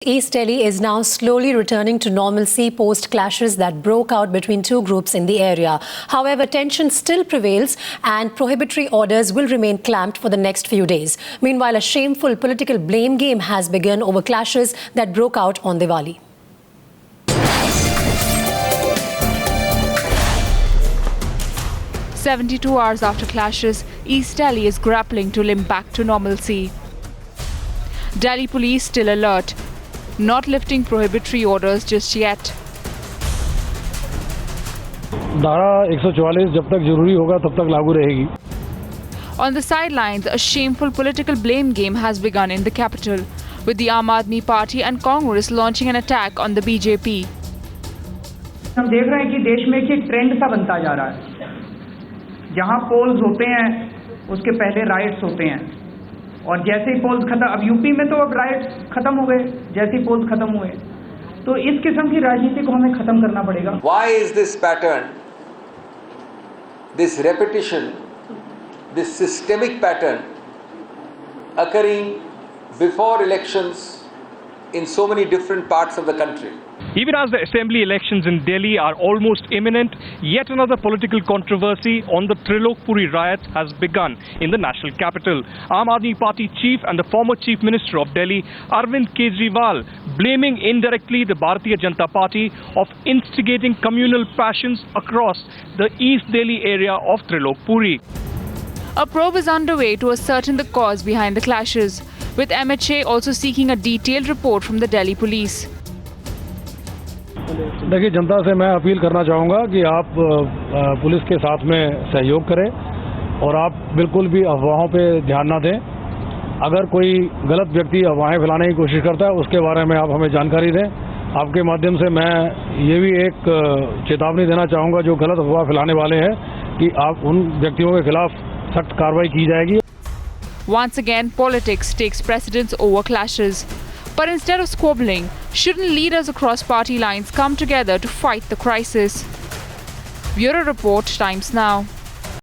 East Delhi is now slowly returning to normalcy post clashes that broke out between two groups in the area. However, tension still prevails and prohibitory orders will remain clamped for the next few days. Meanwhile, a shameful political blame game has begun over clashes that broke out on Diwali. "72 hours after clashes, East Delhi is grappling to limp back to normalcy. Delhi police still alert, not lifting prohibitory orders just yet. धारा 144 जब तक जरूरी होगा तब तक लागू रहेगी. On the sidelines, a shameful political blame game has begun in the capital, with the Aam Aadmi Party and Congress launching an attack on the BJP. हम देख रहे हैं कि देश में एक ट्रेंड सा बनता जा रहा है. जहां पोल्स होते हैं उसके पहले राइट्स होते हैं और जैसे ही पोल्स खत्म, अब यूपी में तो अब राइट्स खत्म हो गए जैसे ही पोल्स खत्म हुए, तो इस किस्म की राजनीति को हमें खत्म करना पड़ेगा. Why is this pattern, this repetition, this systemic pattern occurring before elections in so many different parts of the country? Even as the assembly elections in Delhi are almost imminent, yet another political controversy on the Trilokpuri riots has begun in the national capital. Aam Aadmi Party chief and the former chief minister of Delhi, Arvind Kejriwal, blaming indirectly the Bharatiya Janata Party of instigating communal passions across the East Delhi area of Trilokpuri. A probe is underway to ascertain the cause behind the clashes, with MHA also seeking a detailed report from the Delhi police. देखिए, जनता से मैं appeal करना चाहूँगा कि आप police के साथ में सहयोग करें और आप बिल्कुल भी अफवाहों पे ध्यान ना दें. अगर कोई गलत व्यक्ति अफवाहें फैलाने की कोशिश करता है उसके बारे में आप हमें जानकारी दें. आपके माध्यम से मैं ये भी एक चेतावनी देना चाहूँगा जो गलत अफवाह फैलाने वाले हैं कि आप उन व्यक्तियों के खिलाफ सख्त कार्रवाई की जाएगी. Once again, politics takes precedence over clashes. But instead of squabbling, shouldn't leaders across party lines come together to fight the crisis? Bureau Report, Times Now.